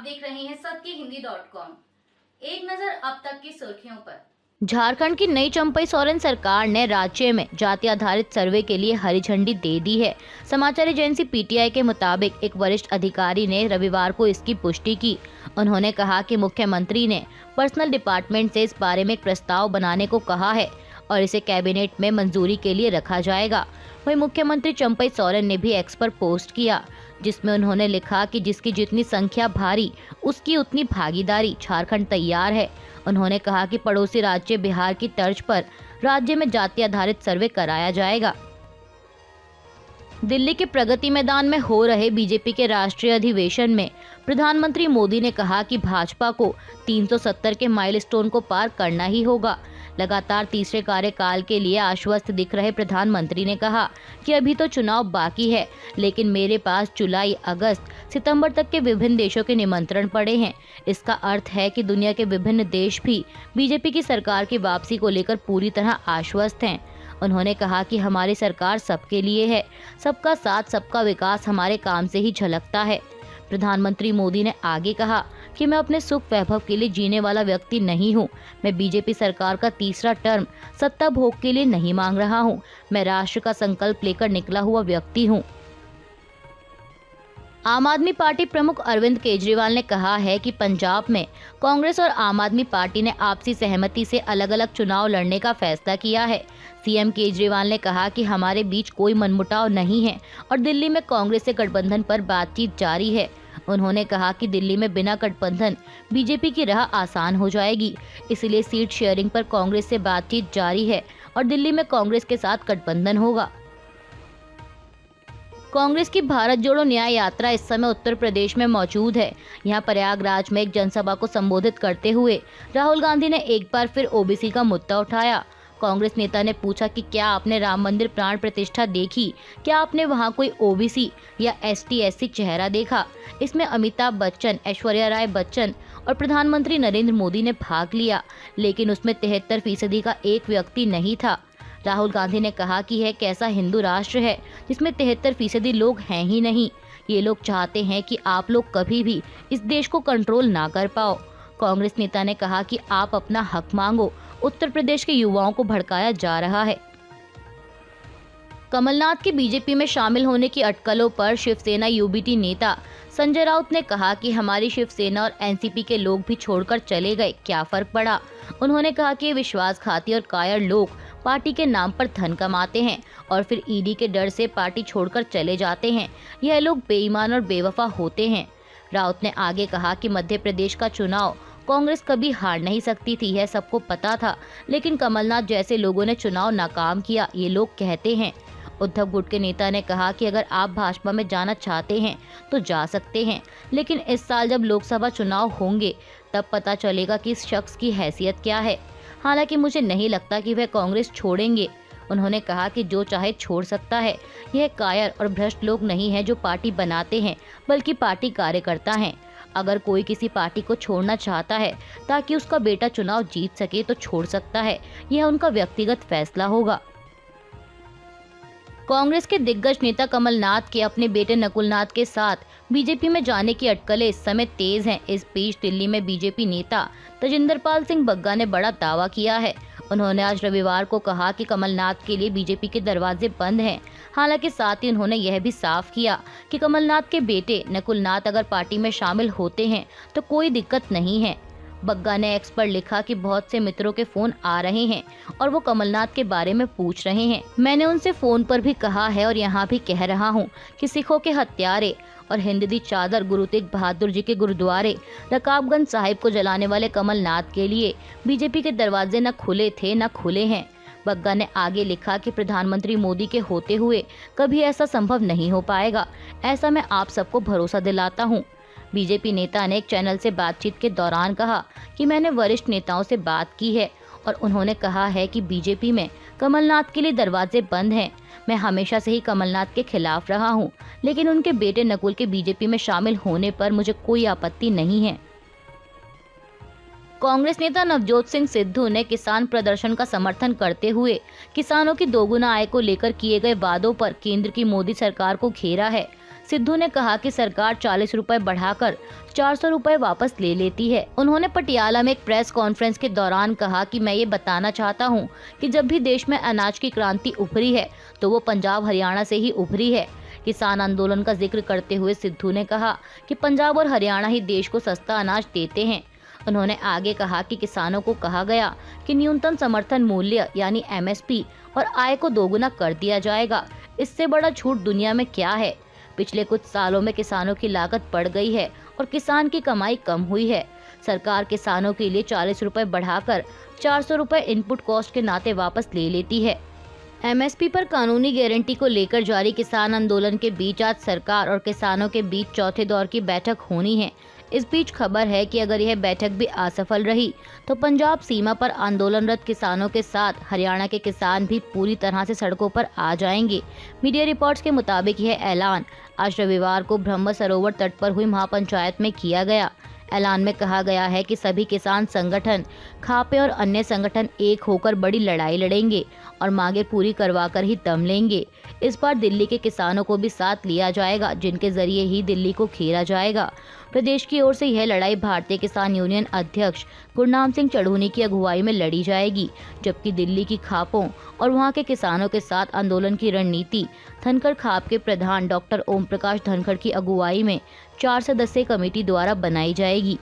देख रहे हैं सबकी हिंदी.com। एक नजर अब तक की सुर्खियों पर। झारखंड की नई चंपई सोरेन सरकार ने राज्य में जाति आधारित सर्वे के लिए हरी झंडी दे दी है। समाचार एजेंसी पीटीआई के मुताबिक एक वरिष्ठ अधिकारी ने रविवार को इसकी पुष्टि की। उन्होंने कहा कि मुख्यमंत्री ने पर्सनल डिपार्टमेंट से इस बारे में एक प्रस्ताव बनाने को कहा है और इसे कैबिनेट में मंजूरी के लिए रखा जाएगा। वहीं मुख्यमंत्री चंपई सोरेन ने भी एक्स पर पोस्ट किया, जिसमें उन्होंने लिखा कि जिसकी जितनी संख्या भारी उसकी उतनी भागीदारी, झारखंड तैयार है। उन्होंने कहा कि पड़ोसी राज्य बिहार की तर्ज पर राज्य में जाति आधारित सर्वे कराया जाएगा। दिल्ली के प्रगति मैदान में हो रहे बीजेपी के राष्ट्रीय अधिवेशन में प्रधानमंत्री मोदी ने कहा कि भाजपा को 370 के माइलस्टोन को पार करना ही होगा। लगातार तीसरे कार्यकाल के लिए आश्वस्त दिख रहे प्रधानमंत्री ने कहा कि अभी तो चुनाव बाकी है, लेकिन मेरे पास जुलाई, अगस्त, सितंबर तक के विभिन्न देशों के निमंत्रण पड़े हैं। इसका अर्थ है कि दुनिया के विभिन्न देश भी बीजेपी की सरकार की वापसी को लेकर पूरी तरह आश्वस्त हैं। उन्होंने कहा कि हमारी सरकार सबके लिए है, सबका साथ, सबका विकास हमारे काम से ही झलकता है। प्रधानमंत्री मोदी ने आगे कहा कि मैं अपने सुख वैभव के लिए जीने वाला व्यक्ति नहीं हूँ। मैं बीजेपी सरकार का तीसरा टर्म सत्ता भोग के लिए नहीं मांग रहा हूँ। मैं राष्ट्र का संकल्प लेकर निकला हुआ व्यक्ति हूँ। आम आदमी पार्टी प्रमुख अरविंद केजरीवाल ने कहा है कि पंजाब में कांग्रेस और आम आदमी पार्टी ने आपसी सहमति से अलग अलग चुनाव लड़ने का फैसला किया है। सीएम केजरीवाल ने कहा कि हमारे बीच कोई मनमुटाव नहीं है और दिल्ली में कांग्रेस से गठबंधन पर बातचीत जारी है। उन्होंने कहा कि दिल्ली में बिना गठबंधन बीजेपी की राह आसान हो जाएगी, इसलिए सीट शेयरिंग पर कांग्रेस से बातचीत जारी है और दिल्ली में कांग्रेस के साथ गठबंधन होगा। कांग्रेस की भारत जोड़ो न्याय यात्रा इस समय उत्तर प्रदेश में मौजूद है। यहां प्रयागराज में एक जनसभा को संबोधित करते हुए राहुल गांधी ने एक बार फिर ओबीसी का मुद्दा उठाया। कांग्रेस नेता ने पूछा कि क्या आपने राम मंदिर प्राण प्रतिष्ठा देखी? क्या आपने वहां कोई ओबीसी या एसटी/एससी चेहरा देखा? इसमें अमिताभ बच्चन, ऐश्वर्या राय बच्चन और प्रधानमंत्री नरेंद्र मोदी ने भाग लिया, लेकिन उसमें 73% का एक व्यक्ति नहीं था। राहुल गांधी ने कहा कि यह कैसा हिंदू राष्ट्र है जिसमें 73% लोग हैं ही नहीं। ये लोग चाहते हैं कि आप लोग कभी भी इस देश को कंट्रोल ना कर पाओ। कांग्रेस नेता ने कहा कि आप अपना हक मांगो। उत्तर प्रदेश के युवाओं को भड़काया जा रहा है। कमलनाथ के बीजेपी में शामिल होने की अटकलों पर शिवसेना यूबीटी नेता संजय राउत ने कहा कि हमारी शिवसेना और एनसीपी के लोग भी छोड़कर चले गए, क्या फर्क पड़ा? उन्होंने कहा कि विश्वासघाती और कायर लोग पार्टी के नाम पर धन कमाते हैं और फिर ईडी के डर से पार्टी छोड़कर चले जाते हैं। यह लोग बेईमान और बेवफा होते हैं। राउत ने आगे कहा कि मध्य प्रदेश का चुनाव कांग्रेस कभी हार नहीं सकती थी, यह सबको पता था, लेकिन कमलनाथ जैसे लोगों ने चुनाव नाकाम किया, ये लोग कहते हैं। उद्धव गुट के नेता ने कहा कि अगर आप भाजपा में जाना चाहते हैं तो जा सकते हैं, लेकिन इस साल जब लोकसभा चुनाव होंगे तब पता चलेगा कि इस शख्स की हैसियत क्या है। हालांकि मुझे नहीं लगता कि वह कांग्रेस छोड़ेंगे। उन्होंने कहा कि जो चाहे छोड़ सकता है। यह कायर और भ्रष्ट लोग नहीं हैं जो पार्टी बनाते हैं, बल्कि पार्टी कार्यकर्ता हैं। अगर कोई किसी पार्टी को छोड़ना चाहता है ताकि उसका बेटा चुनाव जीत सके तो छोड़ सकता है, यह उनका व्यक्तिगत फैसला होगा। कांग्रेस के दिग्गज नेता कमलनाथ के अपने बेटे नकुलनाथ के साथ बीजेपी में जाने की अटकलें इस समय तेज हैं। इस बीच दिल्ली में बीजेपी नेता तजिंदरपाल सिंह बग्गा ने बड़ा दावा किया है। उन्होंने आज रविवार को कहा कि कमलनाथ के लिए बीजेपी के दरवाजे बंद हैं। हालांकि साथ ही उन्होंने यह भी साफ किया कि कमलनाथ के बेटे नकुलनाथ अगर पार्टी में शामिल होते हैं तो कोई दिक्कत नहीं है। बग्गा ने एक्स पर लिखा कि बहुत से मित्रों के फोन आ रहे हैं और वो कमलनाथ के बारे में पूछ रहे हैं। मैंने उनसे फोन पर भी कहा है और यहाँ भी कह रहा हूँ कि सिखों के हत्यारे और हिंद दी चादर गुरु तेग बहादुर जी के गुरुद्वारे रकाबगंज साहिब को जलाने वाले कमलनाथ के लिए बीजेपी के दरवाजे न खुले थे न खुले हैं। बग्गा ने आगे लिखा कि प्रधानमंत्री मोदी के होते हुए कभी ऐसा संभव नहीं हो पाएगा, ऐसा मैं आप सबको भरोसा दिलाता हूँ। बीजेपी नेता ने एक चैनल से बातचीत के दौरान कहा कि मैंने वरिष्ठ नेताओं से बात की है और उन्होंने कहा है कि बीजेपी में कमलनाथ के लिए दरवाजे बंद हैं। मैं हमेशा से ही कमलनाथ के खिलाफ रहा हूं, लेकिन उनके बेटे नकुल के बीजेपी में शामिल होने पर मुझे कोई आपत्ति नहीं है। कांग्रेस नेता नवजोत सिंह सिद्धू ने किसान प्रदर्शन का समर्थन करते हुए किसानों की दोगुना आय को लेकर किए गए वादों पर केंद्र की मोदी सरकार को घेरा है। सिद्धू ने कहा कि सरकार 40 रुपए बढ़ाकर 400 रुपए वापस ले लेती है। उन्होंने पटियाला में एक प्रेस कॉन्फ्रेंस के दौरान कहा कि मैं ये बताना चाहता हूँ कि जब भी देश में अनाज की क्रांति उभरी है तो वो पंजाब हरियाणा से ही उभरी है। किसान आंदोलन का जिक्र करते हुए सिद्धू ने कहा कि पंजाब और हरियाणा ही देश को सस्ता अनाज देते हैं। उन्होंने आगे कहा कि किसानों को कहा गया कि न्यूनतम समर्थन मूल्य यानी MSP और आय को दोगुना कर दिया जाएगा। इससे बड़ा झूठ दुनिया में क्या है। पिछले कुछ सालों में किसानों की लागत बढ़ गई है और किसान की कमाई कम हुई है। सरकार किसानों के लिए 40 रुपए बढ़ाकर 400 रुपए इनपुट कॉस्ट के नाते वापस ले लेती है। MSP पर कानूनी गारंटी को लेकर जारी किसान आंदोलन के बीच आज सरकार और किसानों के बीच चौथे दौर की बैठक होनी है। इस बीच खबर है कि अगर यह बैठक भी असफल रही तो पंजाब सीमा पर आंदोलनरत किसानों के साथ हरियाणा के किसान भी पूरी तरह से सड़कों पर आ जाएंगे। मीडिया रिपोर्ट्स के मुताबिक यह ऐलान आज रविवार को ब्रह्म सरोवर तट पर हुई महापंचायत में किया गया। ऐलान में कहा गया है कि सभी किसान संगठन, खापे और अन्य संगठन एक होकर बड़ी लड़ाई लड़ेंगे और मांगे पूरी करवाकर ही दम लेंगे। इस बार दिल्ली के किसानों को भी साथ लिया जाएगा, जिनके जरिए ही दिल्ली को घेरा जाएगा। प्रदेश की ओर से यह लड़ाई भारतीय किसान यूनियन अध्यक्ष गुरनाम सिंह चढ़ूनी की अगुवाई में लड़ी जाएगी, जबकि दिल्ली की खापों और वहां के किसानों के साथ आंदोलन की रणनीति धनखड़ खाप के प्रधान डॉक्टर ओम प्रकाश धनखड़ की अगुवाई में 4 सदस्यीय कमेटी द्वारा बनाई जाएगी।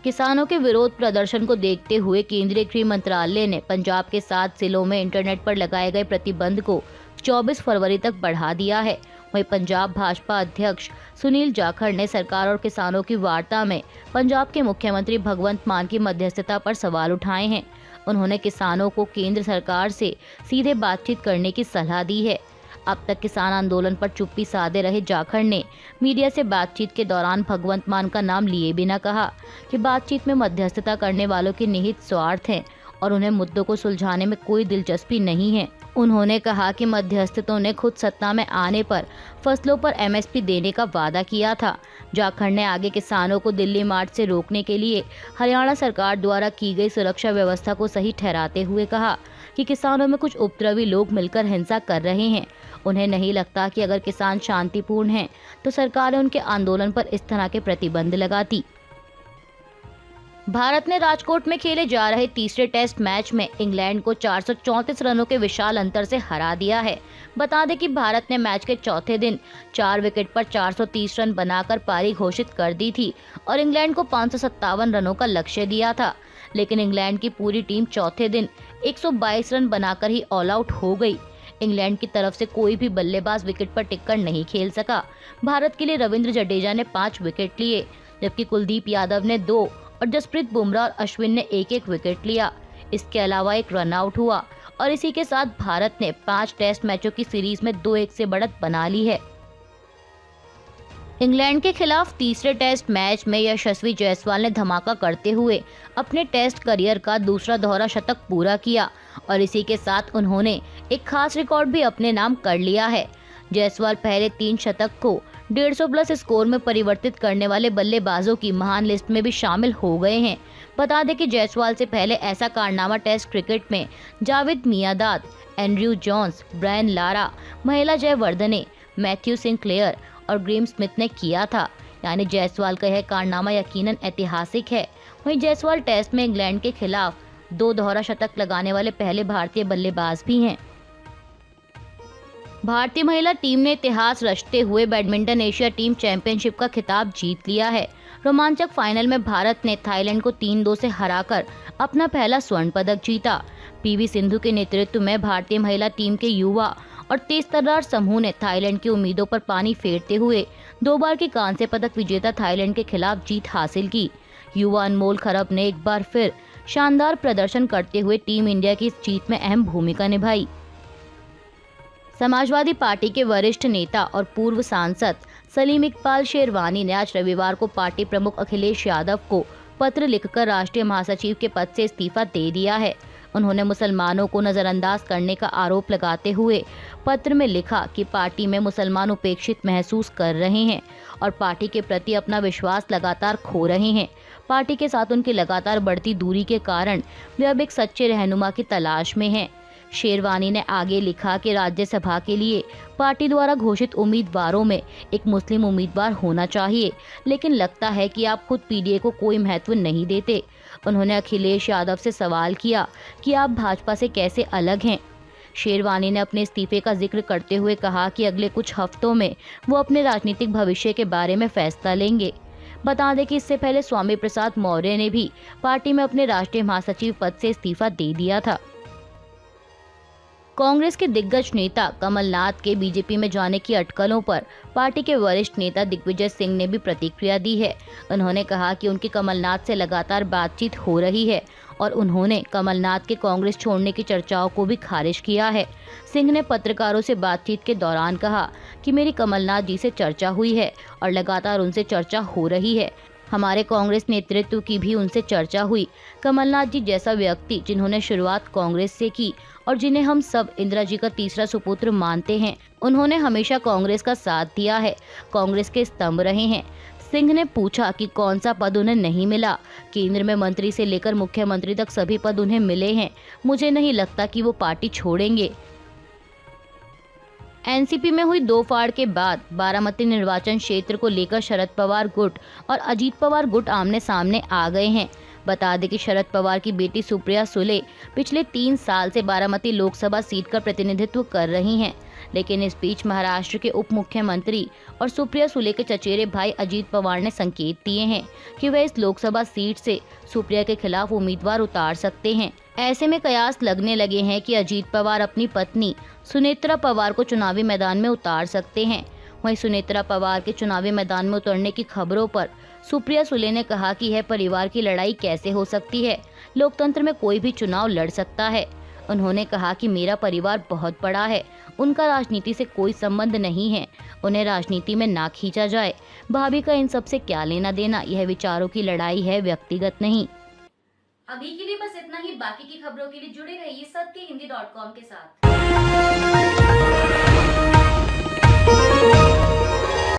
किसानों के विरोध प्रदर्शन को देखते हुए केंद्रीय गृह मंत्रालय ने पंजाब के 7 जिलों में इंटरनेट पर लगाए गए प्रतिबंध को 24 फरवरी तक बढ़ा दिया है। वहीं पंजाब भाजपा अध्यक्ष सुनील जाखड़ ने सरकार और किसानों की वार्ता में पंजाब के मुख्यमंत्री भगवंत मान की मध्यस्थता पर सवाल उठाए हैं। उन्होंने किसानों को केंद्र सरकार से सीधे बातचीत करने की सलाह दी है। अब तक किसान आंदोलन पर चुप्पी साधे रहे जाखड़ ने मीडिया से बातचीत के दौरान भगवंत मान का नाम लिए बिना कहा कि बातचीत में मध्यस्थता करने वालों के निहित स्वार्थ हैं और उन्हें मुद्दों को सुलझाने में कोई दिलचस्पी नहीं है। उन्होंने कहा कि मध्यस्थों ने खुद सत्ता में आने पर फसलों पर MSP देने का वादा किया था। जाखड़ ने आगे किसानों को दिल्ली मार्च से रोकने के लिए हरियाणा सरकार द्वारा की गई सुरक्षा व्यवस्था को सही ठहराते हुए कहा कि किसानों में कुछ उपद्रवी लोग मिलकर हिंसा कर रहे हैं। उन्हें नहीं लगता कि अगर किसान शांतिपूर्ण हैं तो सरकार उनके आंदोलन पर इस तरह के प्रतिबंध लगाती। भारत ने राजकोट में खेले जा रहे तीसरे टेस्ट मैच में इंग्लैंड को 434 रनों के विशाल अंतर से हरा दिया है। बता दें कि भारत ने मैच के चौथे दिन 4 विकेट पर 430 रन बनाकर पारी घोषित कर दी थी और इंग्लैंड को 557 रनों का लक्ष्य दिया था, लेकिन इंग्लैंड की पूरी टीम चौथे दिन 122 रन बनाकर ही ऑल आउट हो गई। इंग्लैंड की तरफ से कोई भी बल्लेबाज विकेट पर टिककर नहीं खेल सका। भारत के लिए रविंद्र जडेजा ने 5 विकेट लिए, जबकि कुलदीप यादव ने 2 और जसप्रीत बुमराह और अश्विन ने 1-1 विकेट लिया। इसके अलावा एक रन आउट हुआ और इसी के साथ भारत ने 5 टेस्ट मैचों की सीरीज में 2-1 से बढ़त बना ली है। इंग्लैंड के खिलाफ तीसरे टेस्ट मैच में यशस्वी जायसवाल ने धमाका करते हुए अपने टेस्ट करियर का दूसरा दोहरा शतक पूरा किया और इसी के साथ उन्होंने एक खास रिकॉर्ड भी अपने नाम कर लिया है। जायसवाल पहले 3 शतक को 150 प्लस स्कोर में परिवर्तित करने वाले बल्लेबाजों की महान लिस्ट में भी शामिल हो गए हैं। बता दें कि जायसवाल से पहले ऐसा कारनामा टेस्ट क्रिकेट में Javed Miandad, Andrew Jones, Brian Lara, Mahela Jayawardene, Matthew Sinclair और ग्रेम स्मिथ ने किया था। यानी जायसवाल का यह कारनामा यकीनन ऐतिहासिक है। वहीं जायसवाल टेस्ट में इंग्लैंड के खिलाफ 2 दोहरा शतक लगाने वाले पहले भारतीय बल्लेबाज भी हैं। भारतीय महिला टीम ने इतिहास रचते हुए बैडमिंटन एशिया टीम चैंपियनशिप का खिताब जीत लिया है। रोमांचक फाइनल में भारत ने थाईलैंड को 3-2 से हराकर अपना पहला स्वर्ण पदक जीता। PV सिंधु के नेतृत्व में भारतीय महिला टीम के युवा और तेज तर्रार समूह ने थाईलैंड की उम्मीदों पर पानी फेरते हुए 2 बार की कांस्य पदक विजेता थाईलैंड के खिलाफ जीत हासिल की। युवा अनमोल खरब ने एक बार फिर शानदार प्रदर्शन करते हुए टीम इंडिया की इस जीत में अहम भूमिका निभाई। समाजवादी पार्टी के वरिष्ठ नेता और पूर्व सांसद सलीम इकबाल शेरवानी ने आज रविवार को पार्टी प्रमुख अखिलेश यादव को पत्र लिखकर राष्ट्रीय महासचिव के पद से इस्तीफा दे दिया है। उन्होंने मुसलमानों को नजरअंदाज करने का आरोप लगाते हुए पत्र में लिखा कि पार्टी में मुसलमान उपेक्षित महसूस कर रहे हैं और पार्टी के प्रति अपना विश्वास लगातार खो रहे हैं। पार्टी के साथ उनकी लगातार बढ़ती दूरी के कारण वे अब एक सच्चे रहनुमा की तलाश में हैं। शेरवानी ने आगे लिखा कि राज्यसभा के लिए पार्टी द्वारा घोषित उम्मीदवारों में एक मुस्लिम उम्मीदवार होना चाहिए, लेकिन लगता है कि आप खुद पीडीए को कोई महत्व नहीं देते। उन्होंने अखिलेश यादव से सवाल किया कि आप भाजपा से कैसे अलग हैं। शेरवानी ने अपने इस्तीफे का जिक्र करते हुए कहा कि अगले कुछ हफ्तों में वो अपने राजनीतिक भविष्य के बारे में फैसला लेंगे। बता दें कि इससे पहले स्वामी प्रसाद मौर्य ने भी पार्टी में अपने राष्ट्रीय महासचिव पद से इस्तीफा दे दिया था। कांग्रेस के दिग्गज नेता कमलनाथ के बीजेपी में जाने की अटकलों पर पार्टी के वरिष्ठ नेता दिग्विजय सिंह ने भी प्रतिक्रिया दी है। उन्होंने कहा कि उनकी कमलनाथ से लगातार बातचीत हो रही है और उन्होंने कमलनाथ के कांग्रेस छोड़ने की चर्चाओं को भी खारिज किया है। सिंह ने पत्रकारों से बातचीत के दौरान कहा कि मेरी कमलनाथ जी से चर्चा हुई है और लगातार उनसे चर्चा हो रही है। हमारे कांग्रेस नेतृत्व की भी उनसे चर्चा हुई। कमलनाथ जी जैसा व्यक्ति जिन्होंने शुरुआत कांग्रेस से की और जिन्हें हम सब इंदिरा जी का तीसरा सुपुत्र मानते हैं, उन्होंने हमेशा कांग्रेस का साथ दिया है, कांग्रेस के स्तंभ रहे हैं। सिंह ने पूछा कि कौन सा पद उन्हें नहीं मिला। केंद्र में मंत्री से लेकर मुख्यमंत्री तक सभी पद उन्हें मिले हैं। मुझे नहीं लगता कि वो पार्टी छोड़ेंगे। एनसीपी में हुई दो फाड़ के बाद बारामती निर्वाचन क्षेत्र को लेकर शरद पवार गुट और अजीत पवार गुट आमने सामने आ गए हैं। बता दें कि शरद पवार की बेटी सुप्रिया सुले पिछले 3 साल से बारामती लोकसभा सीट का प्रतिनिधित्व कर रही हैं, लेकिन इस बीच महाराष्ट्र के उप मुख्यमंत्री और सुप्रिया सुले के चचेरे भाई अजीत पवार ने संकेत दिए हैं कि वे इस लोकसभा सीट से सुप्रिया के खिलाफ उम्मीदवार उतार सकते हैं। ऐसे में कयास लगने लगे हैं कि अजीत पवार अपनी पत्नी सुनेत्रा पवार को चुनावी मैदान में उतार सकते हैं। वहीं सुनेत्रा पवार के चुनावी मैदान में उतरने की खबरों पर सुप्रिया सुले ने कहा कि यह परिवार की लड़ाई कैसे हो सकती है, लोकतंत्र में कोई भी चुनाव लड़ सकता है। उन्होंने कहा कि मेरा परिवार बहुत बड़ा है, उनका राजनीति से कोई संबंध नहीं है, उन्हें राजनीति में ना खींचा जाए। भाभी का इन सब से क्या लेना देना, यह विचारों की लड़ाई है, व्यक्तिगत नहीं। अभी के लिए बस इतना ही। बाकी की खबरों के लिए जुड़े रहिए सत्य हिंदी.com के साथ।